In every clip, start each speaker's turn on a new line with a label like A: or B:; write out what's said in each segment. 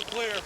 A: clear.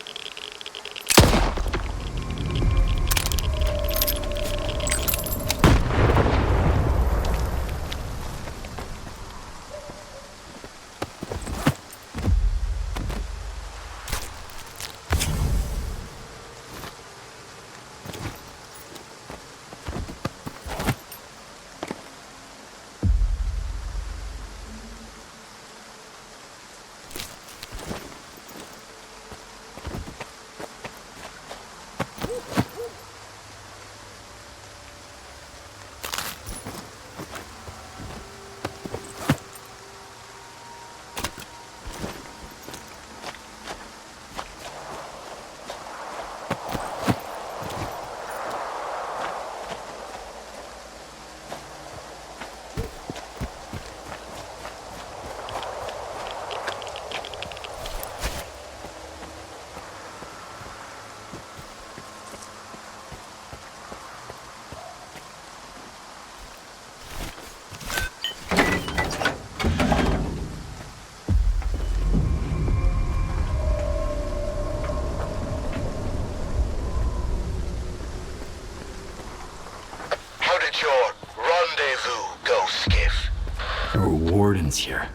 B: Here.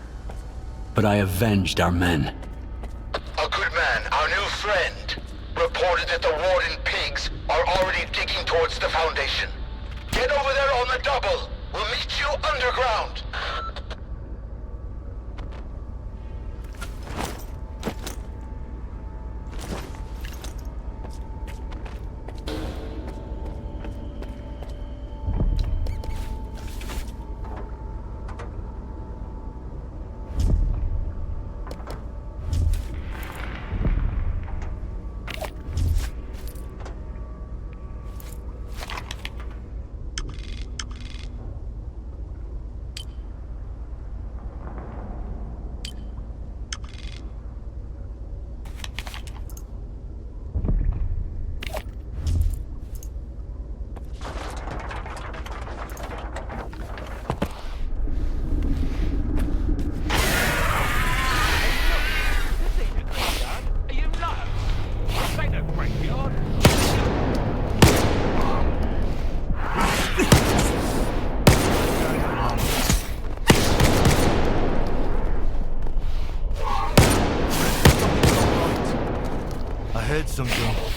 B: But I avenged our men.
C: A good man, our new friend, reported that the Warden pigs are already digging towards the Foundation. Get over there on the double. We'll meet you underground.
D: Something.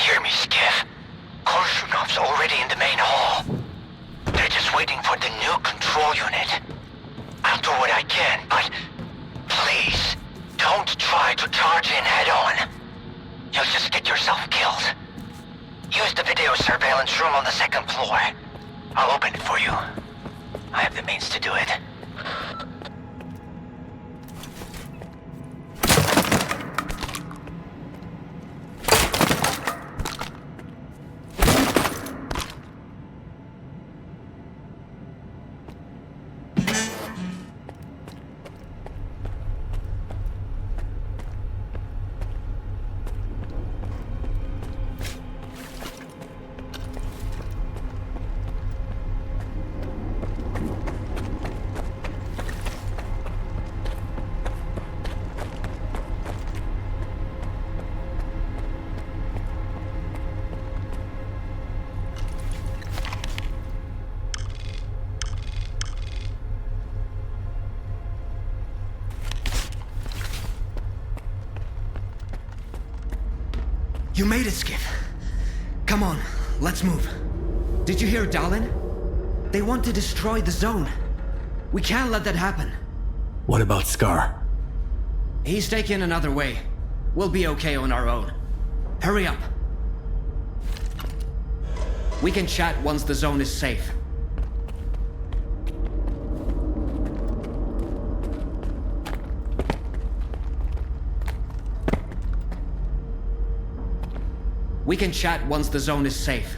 C: hear me, Skiff? Korshunov's already in the main hall. They're just waiting for the new control unit. I'll do what I can, but please, don't try to charge in head-on. You'll just get yourself killed. Use the video surveillance room on the second floor. I'll open it for you. I have the means to do it.
A: You made it, Skiff. Come on, let's move. Did you hear Dallin? They want to destroy the zone. We can't let that happen.
B: What about Scar?
A: He's taken another way. We'll be okay on our own. Hurry up. We can chat once the zone is safe. We can chat once the zone is safe.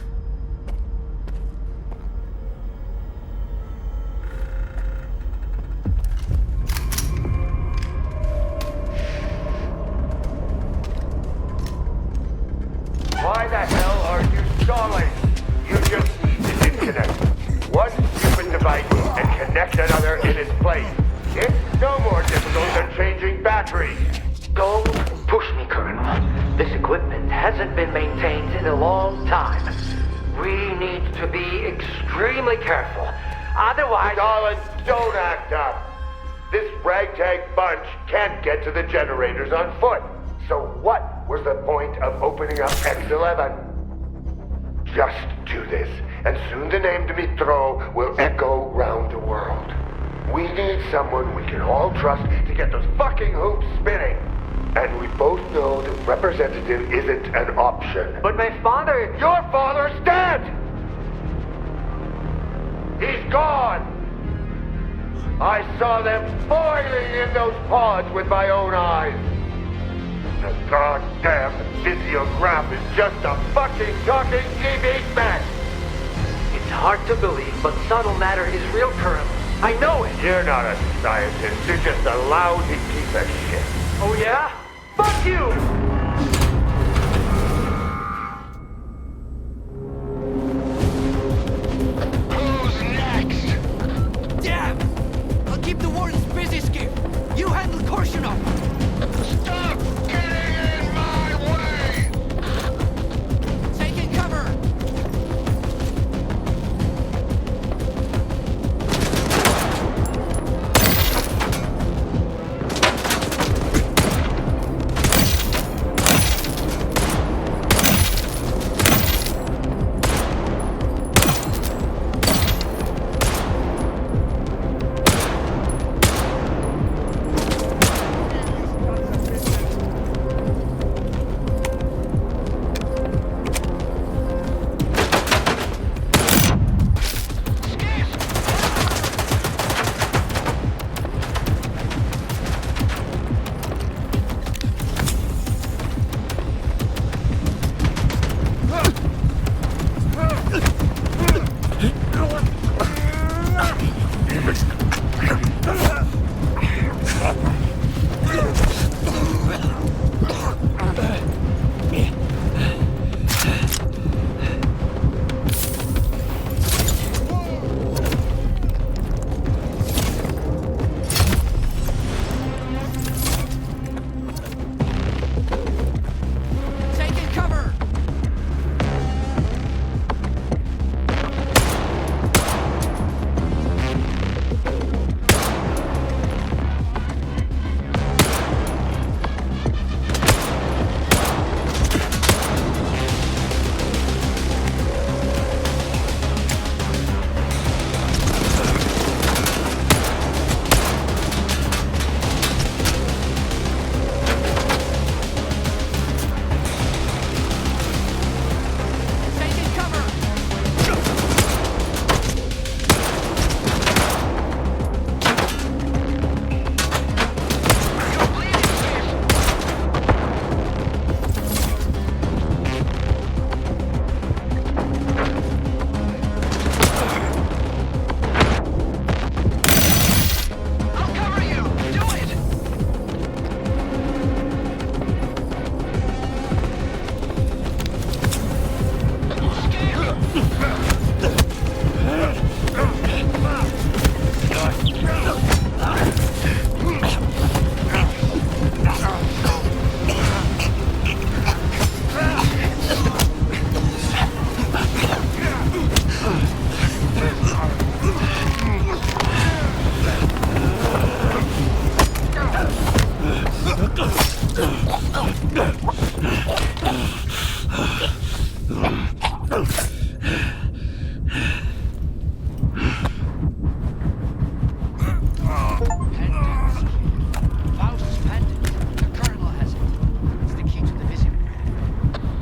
E: Why the hell are you stalling? You just need to disconnect one stupid device and connect another in its place. It's no more difficult than changing batteries.
C: Don't push me, Colonel. This equipment hasn't been maintained in a long time. We need to be extremely careful. Otherwise...
E: Darling, don't act up. This ragtag bunch can't get to the generators on foot. So what was the point of opening up X11? Just do this, and soon the name Dmitro will echo round the world. We need someone we can all trust to get those fucking hoops spinning. And we both know that representative isn't an option.
C: But my father...
E: Your father's dead! He's gone! I saw them boiling in those pods with my own eyes. The goddamn physiograph is just a fucking talking TV mess!
C: It's hard to believe, but subtle matter is real, Colonel. I know it!
E: You're not a scientist, you're just a lousy piece of shit.
C: Oh yeah? Fuck you!
F: Who's next?
A: Damn! I'll keep the wardens busy, Skiff. You handle Korshunov.
F: Stop getting in my way!
A: Taking cover.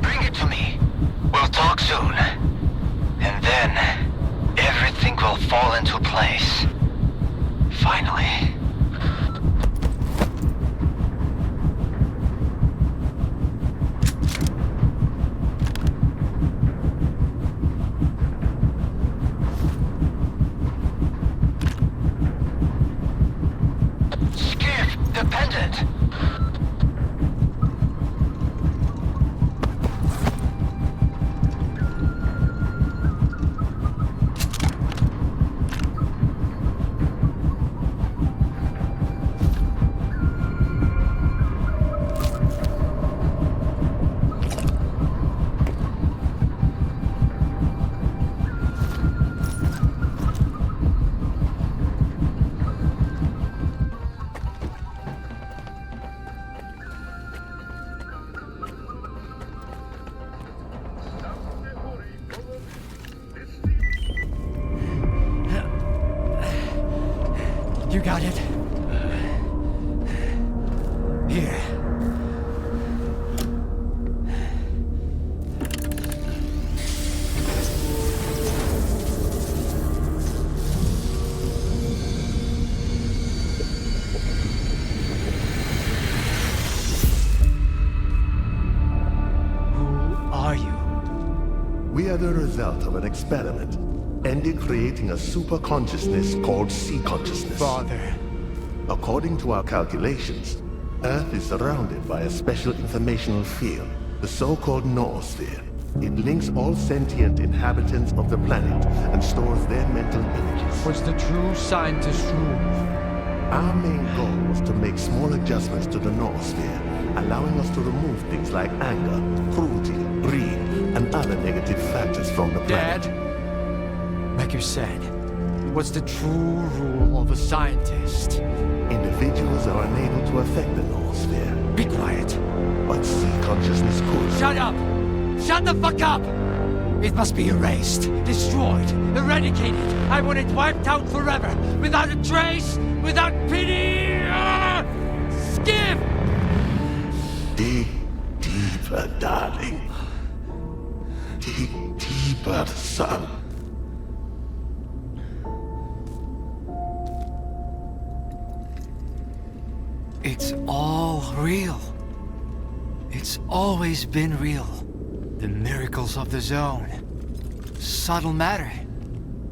C: Bring it to me. We'll talk soon. And then, everything will fall into place. Finally. Skiff, dependent.
A: You got it? Here. Who are you?
G: We are the result of an experiment, ended creating a super consciousness called sea consciousness.
A: Father.
G: According to our calculations, Earth is surrounded by a special informational field, the so-called noosphere. It links all sentient inhabitants of the planet and stores their mental images.
H: What's the true scientist rule?
G: Our main goal was to make small adjustments to the noosphere, allowing us to remove things like anger, cruelty, greed, and other negative factors from the planet.
H: Dad, like you said, what's the true rule of a scientist?
G: Individuals are unable to affect the noosphere,
H: Be quiet.
G: but sea consciousness could.
H: Shut up! Shut the fuck up! It must be erased, destroyed, eradicated. I want it wiped out forever, without a trace, without pity! Ah! Skip!
G: Dig deeper, darling. Dig deeper, son.
H: It's all real. It's always been real. The miracles of the zone. Subtle matter.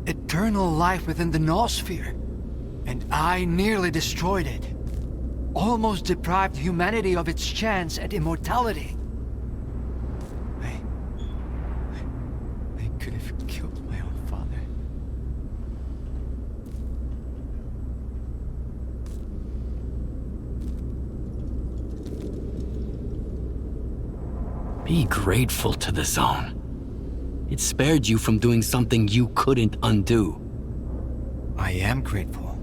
H: Eternal life within the noosphere. And I nearly destroyed it. Almost deprived humanity of its chance at immortality. I could have killed my own father.
B: Be grateful to the zone. It spared you from doing something you couldn't undo.
H: I am grateful.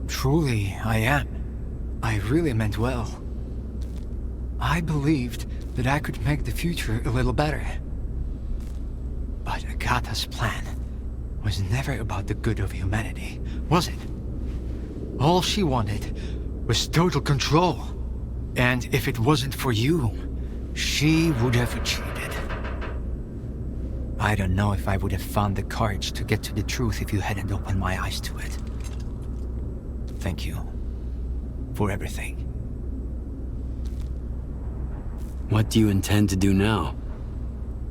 H: Truly, I am. I really meant well. I believed that I could make the future a little better. But Agatha's plan was never about the good of humanity, was it? All she wanted was total control. And if it wasn't for you, she would have achieved it. I don't know if I would have found the courage to get to the truth if you hadn't opened my eyes to it. Thank you for everything.
B: What do you intend to do now?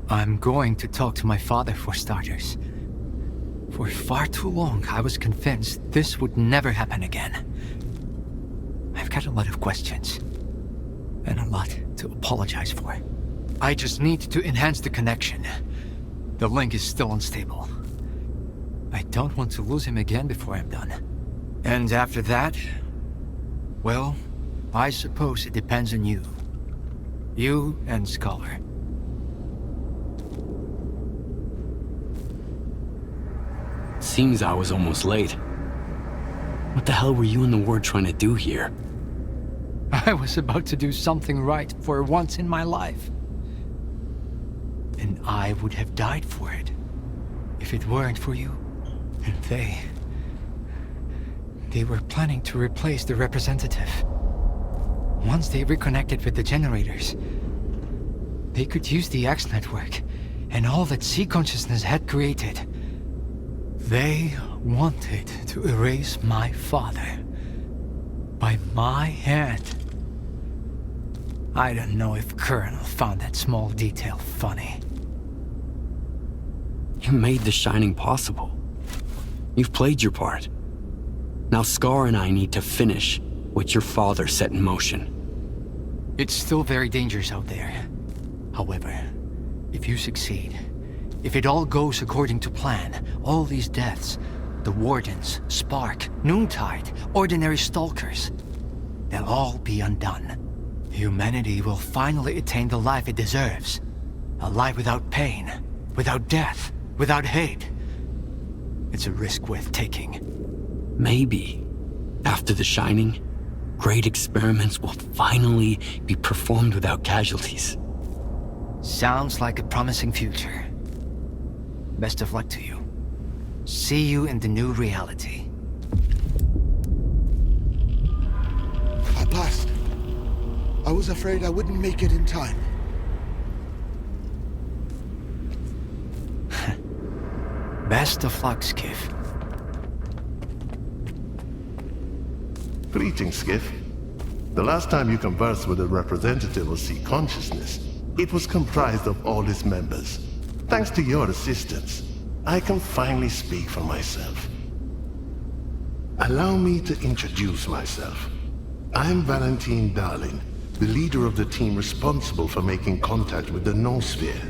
H: I'm going to talk to my father for starters. For far too long, I was convinced this would never happen again. I've got a lot of questions. And a lot to apologize for. I just need to enhance the connection. The link is still unstable. I don't want to lose him again before I'm done. And after that, well, I suppose it depends on you. You and Scholar.
B: Seems I was almost late. What the hell were you and the ward trying to do here?
H: I was about to do something right for once in my life. And I would have died for it if it weren't for you. And they were planning to replace the representative. Once they reconnected with the generators, they could use the X network and all that C consciousness had created. They wanted to erase my father by my hand. I don't know if Colonel found that small detail funny.
B: You made the Shining possible. You've played your part. Now S.T.A.L.K.E.R and I need to finish what your father set in motion.
H: It's still very dangerous out there. However, if you succeed, if it all goes according to plan, all these deaths, the Wardens, Spark, Noontide, ordinary stalkers, they'll all be undone. Humanity will finally attain the life it deserves. A life without pain, without death, without hate. It's a risk worth taking.
B: Maybe, after the Shining, great experiments will finally be performed without casualties.
H: Sounds like a promising future. Best of luck to you. See you in the new reality.
I: At last. I was afraid I wouldn't make it in time.
H: Best of luck, Skiff.
G: Greetings, Skiff. The last time you conversed with a representative of C Consciousness, it was comprised of all its members. Thanks to your assistance, I can finally speak for myself. Allow me to introduce myself. I'm Valentine Darling, the leader of the team responsible for making contact with the Noosphere.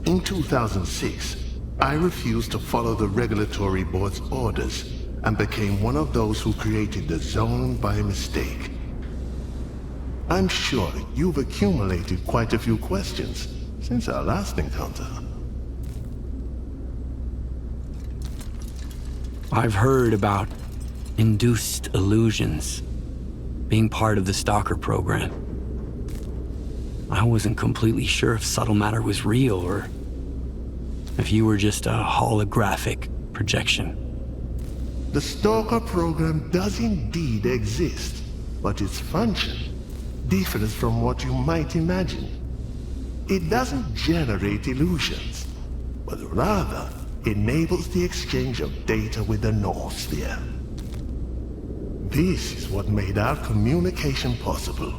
G: In 2006, I refused to follow the regulatory board's orders and became one of those who created the zone by mistake. I'm sure you've accumulated quite a few questions since our last encounter.
B: I've heard about induced illusions being part of the S.T.A.L.K.E.R program. I wasn't completely sure if subtle matter was real or if you were just a holographic projection.
G: The S.T.A.L.K.E.R program does indeed exist, but its function differs from what you might imagine. It doesn't generate illusions, but rather enables the exchange of data with the Noosphere. This is what made our communication possible.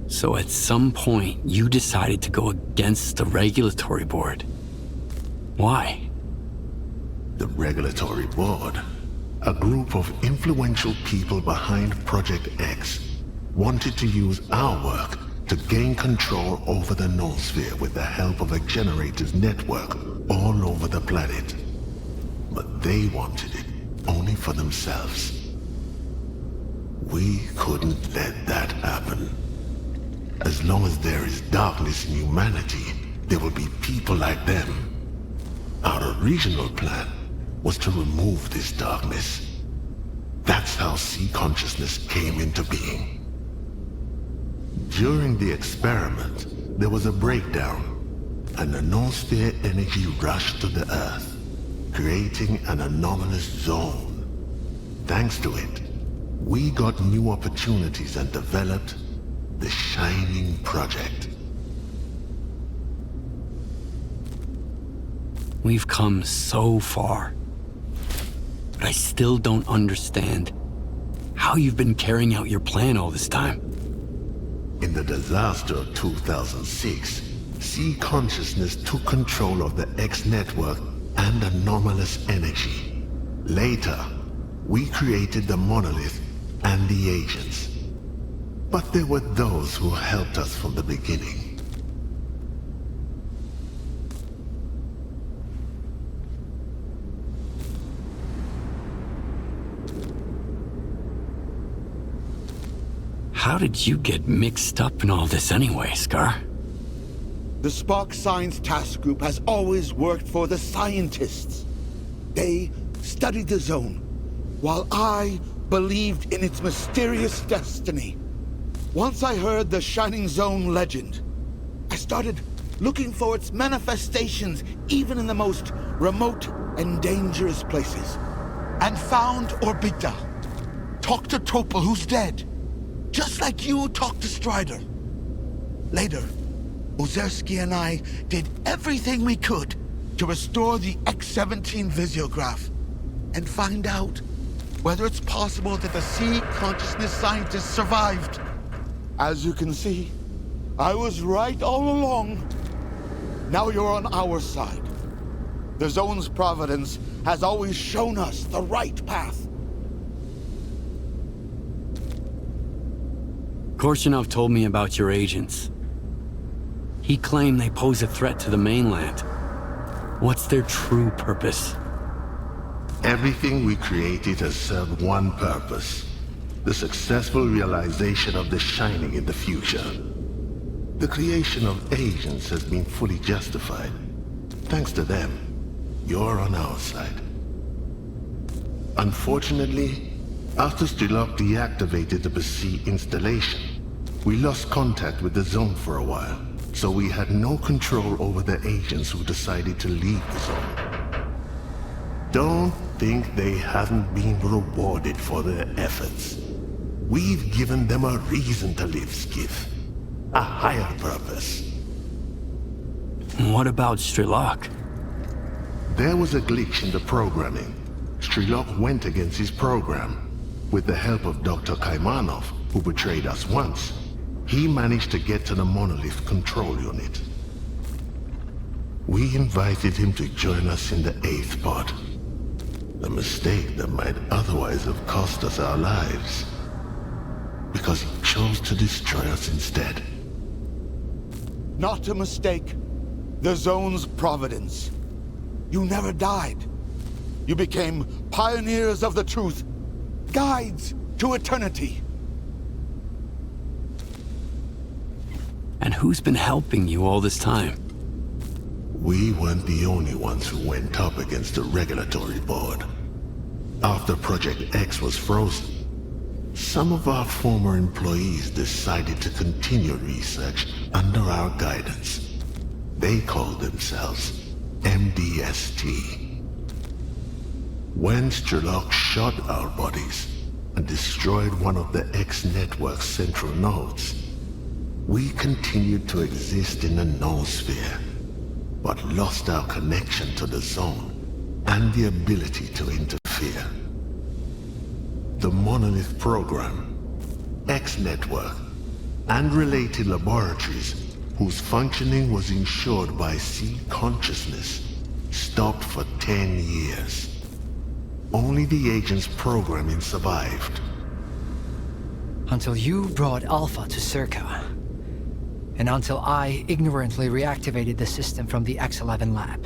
B: So at some point, you decided to go against the regulatory board. Why?
G: The regulatory board, a group of influential people behind Project X, wanted to use our work to gain control over the Noosphere with the help of a generators network all over the planet. But they wanted it only for themselves. We couldn't let that happen. As long as there is darkness in humanity, there will be people like them. Our original plan was to remove this darkness. That's how C consciousness came into being. During the experiment, there was a breakdown, and the Noosphere energy rushed to the Earth, creating an anomalous zone. Thanks to it, we got new opportunities and developed the Shining Project.
B: We've come so far, but I still don't understand how you've been carrying out your plan all this time.
G: In the disaster of 2006, C consciousness took control of the X network and anomalous energy. Later, we created the monolith and the agents. But there were those who helped us from the beginning.
B: How did you get mixed up in all this anyway, S.T.A.L.K.E.R?
I: The Spark Science Task Group has always worked for the scientists. They studied the zone, while I believed in its mysterious destiny. Once I heard the Shining Zone legend, I started looking for its manifestations even in the most remote and dangerous places. And found Orbita. Talked to Topol, who's dead. Just like you talked to Strider. Later, Ozerski and I did everything we could to restore the X-17 visiograph and find out whether it's possible that the sea consciousness scientists survived. As you can see, I was right all along. Now you're on our side. The Zone's providence has always shown us the right path.
B: Korshunov told me about your agents. He claimed they pose a threat to the mainland. What's their true purpose?
G: Everything we created has served one purpose. The successful realization of the Shining in the future. The creation of agents has been fully justified. Thanks to them, you're on our side. Unfortunately, after S.T.A.L.K.E.R deactivated the Basi installation, we lost contact with the Zone for a while, so we had no control over the agents who decided to leave the Zone. Don't think they haven't been rewarded for their efforts. We've given them a reason to live, Skiff. A higher purpose.
B: What about S.T.A.L.K.E.R?
G: There was a glitch in the programming. S.T.A.L.K.E.R went against his program. With the help of Dr. Kaimanov, who betrayed us once, he managed to get to the Monolith control unit. We invited him to join us in the 8th pod. A mistake that might otherwise have cost us our lives. Because he chose to destroy us instead.
I: Not a mistake. The Zone's providence. You never died. You became pioneers of the truth. Guides to eternity.
B: And who's been helping you all this time?
G: We weren't the only ones who went up against the regulatory board. After Project X was frozen, some of our former employees decided to continue research under our guidance. They called themselves MDST. When S.T.A.L.K.E.R shot our bodies and destroyed one of the X network's central nodes, we continued to exist in the noosphere, but lost our connection to the Zone and the ability to interfere. The Monolith program, X network, and related laboratories whose functioning was ensured by sea consciousness stopped for 10 years. Only the agent's programming survived.
H: Until you brought Alpha to Circa. And until I ignorantly reactivated the system from the X-11 lab.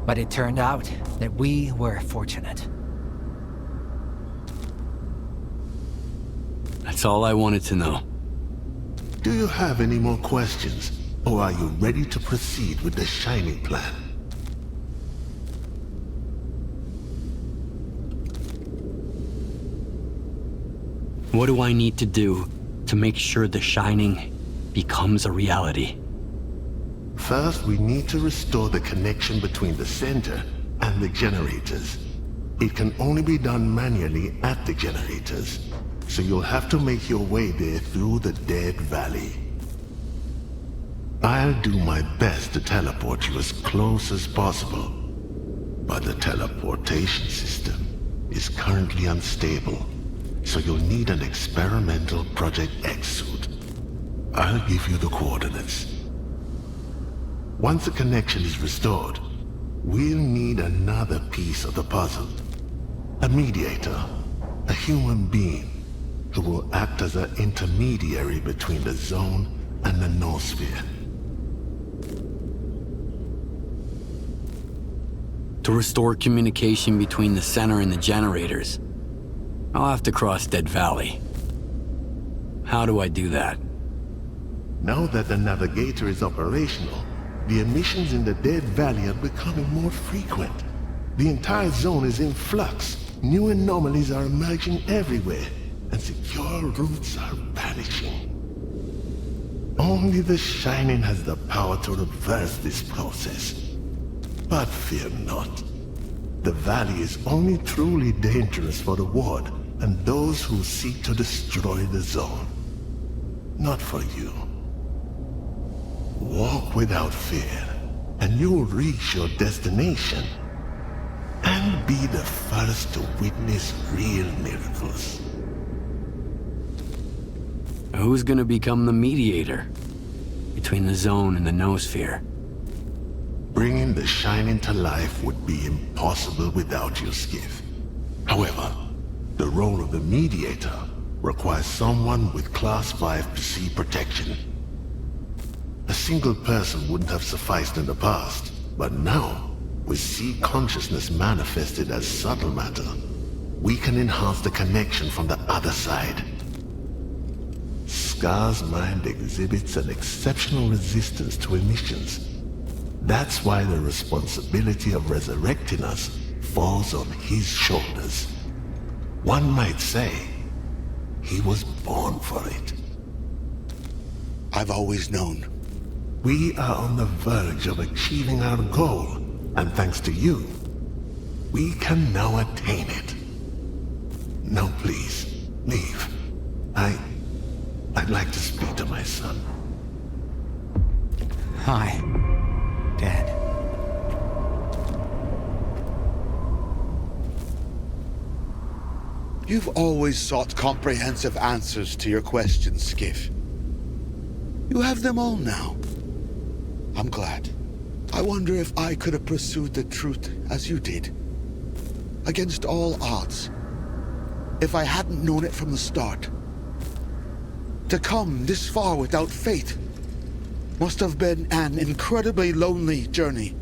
H: But it turned out that we were fortunate.
B: That's all I wanted to know.
G: Do you have any more questions, or are you ready to proceed with the Shining plan?
B: What do I need to do to make sure the Shining becomes a reality?
G: First, we need to restore the connection between the center and the generators. It can only be done manually at the generators, so you'll have to make your way there through the Dead Valley. I'll do my best to teleport you as close as possible, but the teleportation system is currently unstable, so you'll need an experimental Project X suit. I'll give you the coordinates. Once the connection is restored, we'll need another piece of the puzzle. A mediator, a human being, who will act as an intermediary between the Zone and the noosphere.
B: To restore communication between the center and the generators, I'll have to cross Dead Valley. How do I do that?
G: Now that the navigator is operational, the emissions in the Dead Valley are becoming more frequent. The entire zone is in flux. New anomalies are emerging everywhere, and secure routes are vanishing. Only the Shining has the power to reverse this process. But fear not. The Valley is only truly dangerous for the Ward and those who seek to destroy the zone. Not for you. Walk without fear, and you'll reach your destination. And be the first to witness real miracles.
B: Who's gonna become the mediator between the zone and the noosphere?
G: Bringing the Shining to life would be impossible without you, Skiff. However, the role of the mediator requires someone with Class 5 PC protection. A single person wouldn't have sufficed in the past, but now, with C consciousness manifested as subtle matter, we can enhance the connection from the other side. Scar's mind exhibits an exceptional resistance to emissions. That's why the responsibility of resurrecting us falls on his shoulders. One might say, he was born for it.
I: I've always known.
G: We are on the verge of achieving our goal, and thanks to you, we can now attain it. Now please, leave. I'd like to speak to my son.
H: Hi, Dad.
I: You've always sought comprehensive answers to your questions, Skiff. You have them all now. I'm glad. I wonder if I could have pursued the truth as you did. Against all odds. If I hadn't known it from the start. To come this far without faith must have been an incredibly lonely journey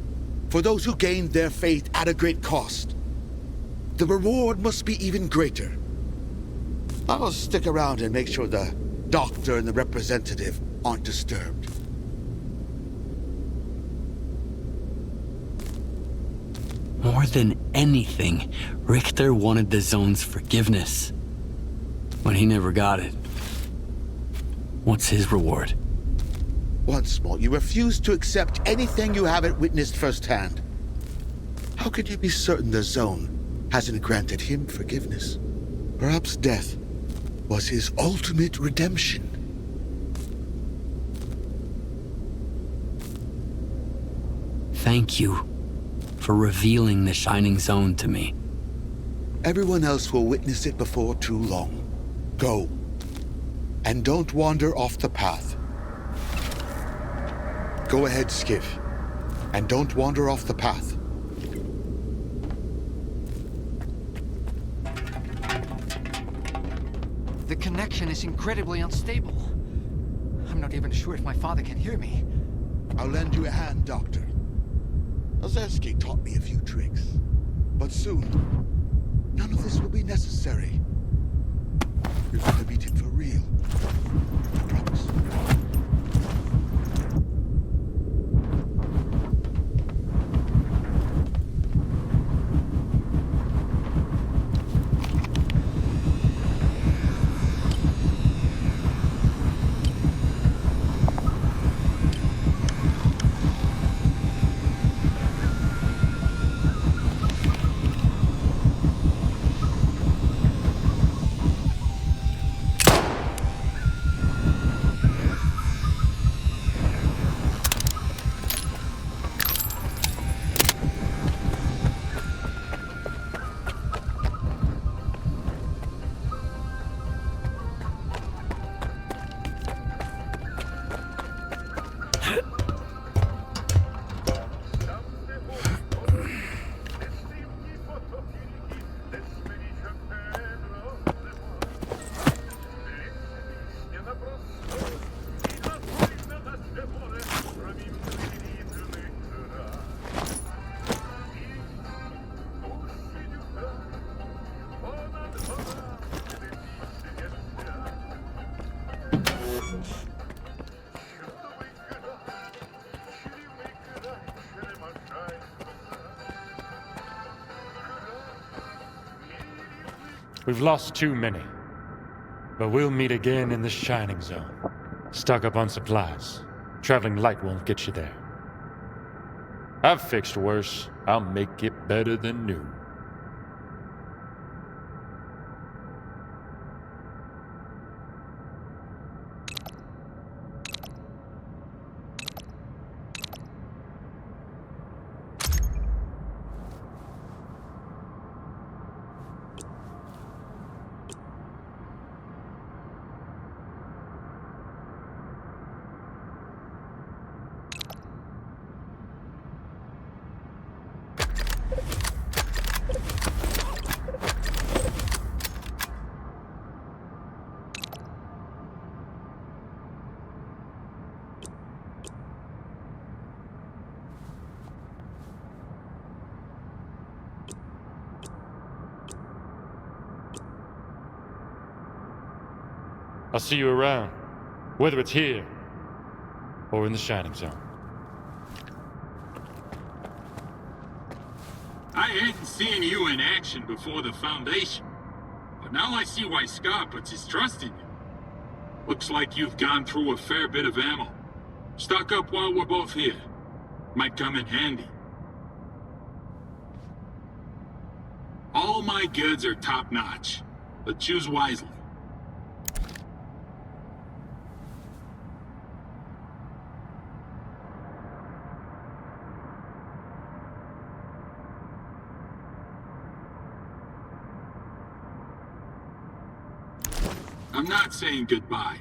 I: for those who gained their faith at a great cost. The reward must be even greater. I'll stick around and make sure the doctor and the representative aren't disturbed.
B: More than anything, Richter wanted the zone's forgiveness. When he never got it. What's his reward?
I: Once more, you refuse to accept anything you haven't witnessed firsthand. How could you be certain the zone hasn't granted him forgiveness? Perhaps death was his ultimate redemption.
B: Thank you for revealing the Shining Zone to me.
I: Everyone else will witness it before too long. Go. And don't wander off the path. Go ahead, Skiff. And don't wander off the path.
H: The connection is incredibly unstable. I'm not even sure if my father can hear me.
I: I'll lend you a hand, Doctor. Ozerski taught me a few tricks. But soon, none of this will be necessary. You're going to meet him for real. I promise.
J: We've lost too many. But we'll meet again in the Shining Zone. Stock up on supplies. Traveling light won't get you there. I've fixed worse. I'll make it better than new. I'll see you around, whether it's here or in the Shining Zone.
K: I hadn't seen you in action before the Foundation, but now I see why Scott puts his trust in you. Looks like you've gone through a fair bit of ammo. Stock up while we're both here. Might come in handy. All my goods are top-notch, but choose wisely. I'm not saying goodbye.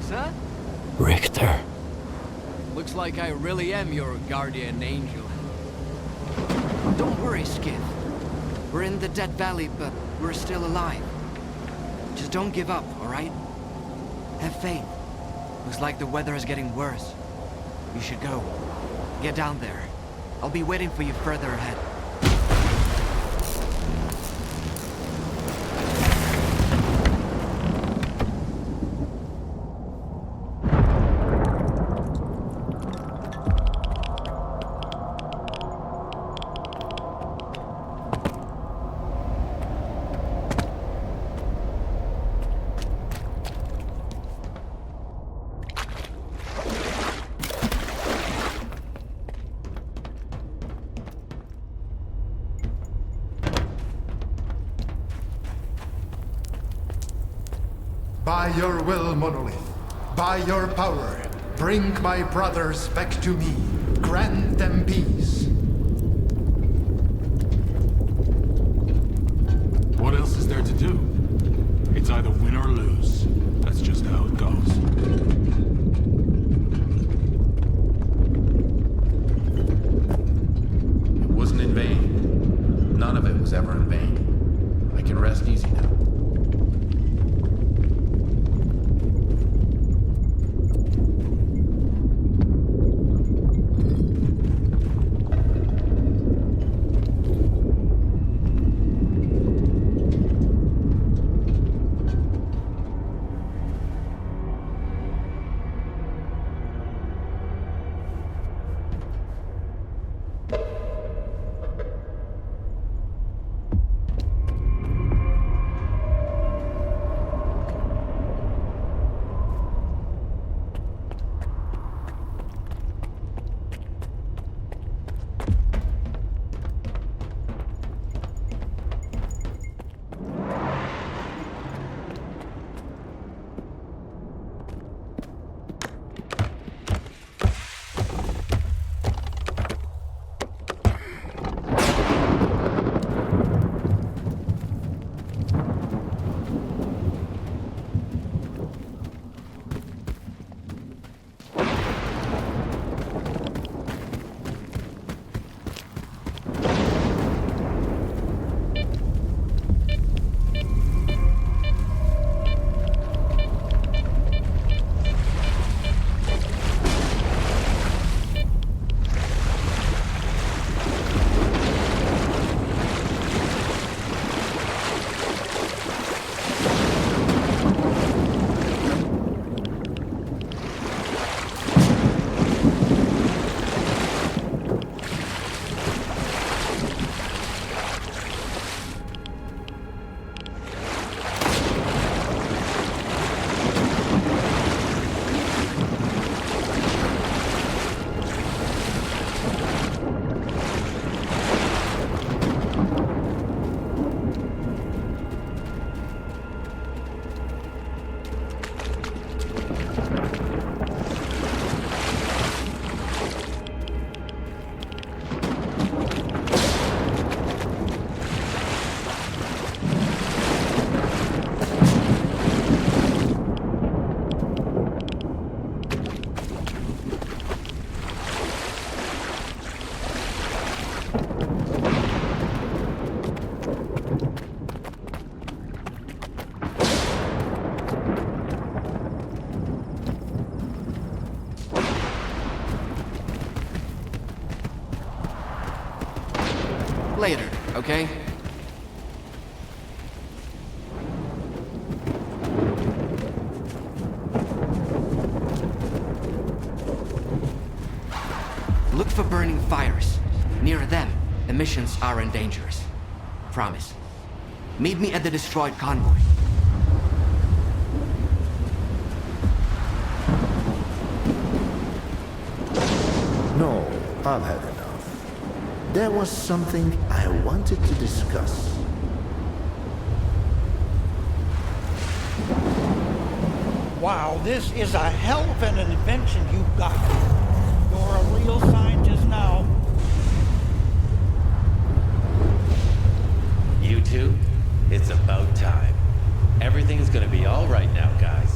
H: news, huh?
B: Richter.
H: Looks like I really am your guardian angel.
A: Don't worry, Skiff. We're in the Dead Valley, but we're still alive. Just don't give up, alright? Have faith. Looks like the weather is getting worse. You should go. Get down there. I'll be waiting for you further ahead.
L: By your will, Monolith, by your power, bring my brothers back to me. Grant them peace.
K: What else is there to do? It's either win or lose. That's just how it goes.
M: It wasn't in vain. None of it was ever in vain. I can rest easy now.
A: Later, okay? Look for burning fires. Near them, emissions aren't dangerous. Promise. Meet me at the destroyed convoy.
G: No, I've had enough. There was something I wanted to discuss.
N: Wow, this is a hell of an invention you've got. You're a real scientist now.
O: You two? It's about time. Everything's gonna be all right now, guys.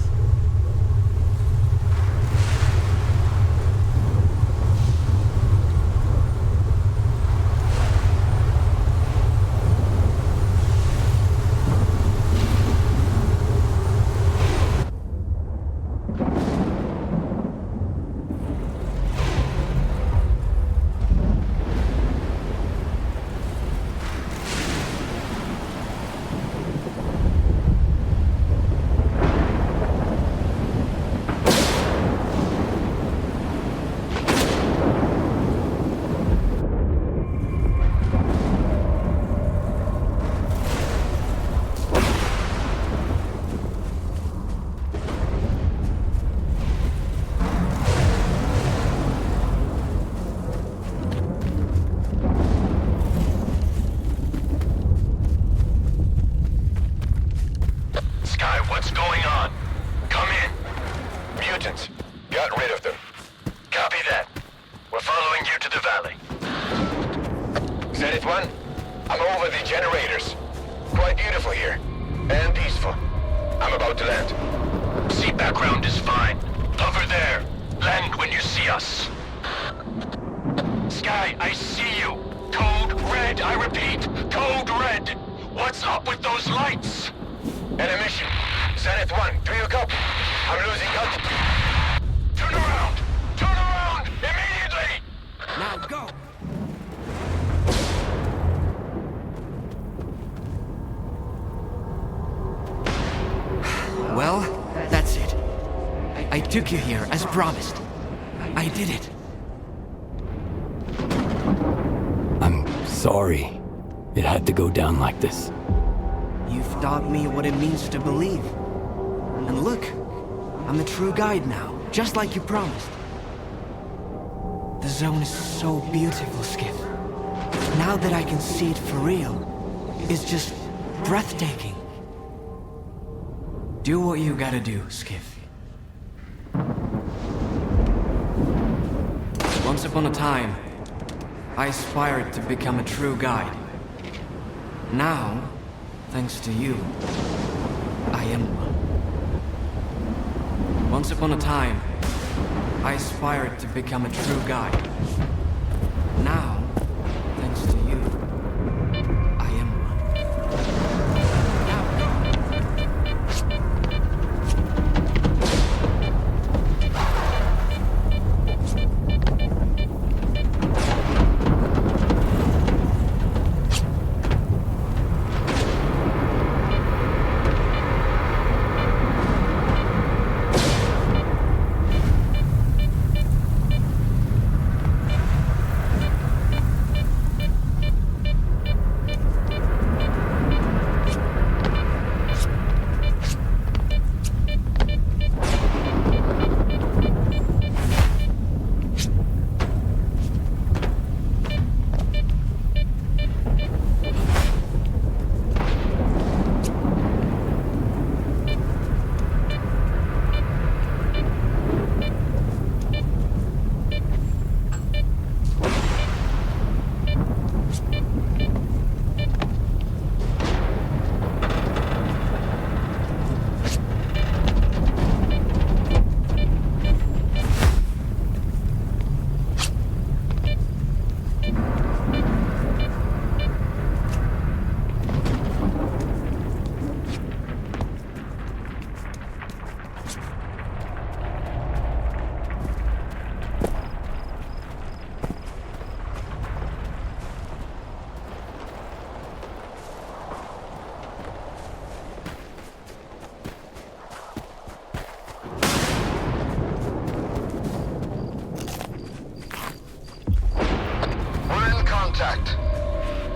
C: Zenith 1, I'm over the generators. Quite beautiful here. And peaceful. I'm about to land. See, background is fine. Hover there. Land when you see us. Sky, I see you. Code red, I repeat. Code red. What's up with those lights? An emission. Zenith 1, do you copy? I'm losing contact. Turn around! Turn around! Immediately!
A: Now go! Well, that's it. I took you here, as promised. I did it.
B: I'm sorry it had to go down like this.
A: You've taught me what it means to believe. And look, I'm a true guide now, just like you promised. The zone is so beautiful, Skip. Now that I can see it for real, it's just breathtaking. Do what you gotta do, Skip. Once upon a time, I aspired to become a true guide. Now, thanks to you, I am one. Once upon a time, I aspired to become a true guide. Now, thanks to you, I am one.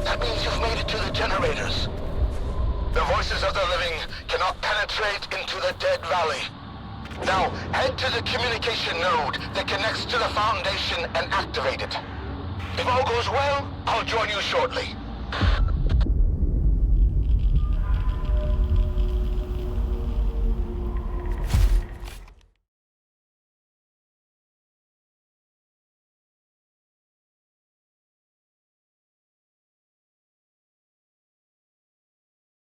C: That means you've made it to the generators. The voices of the living cannot penetrate into the dead valley. Now, head to the communication node that connects to the Foundation and activate it. If all goes well, I'll join you shortly.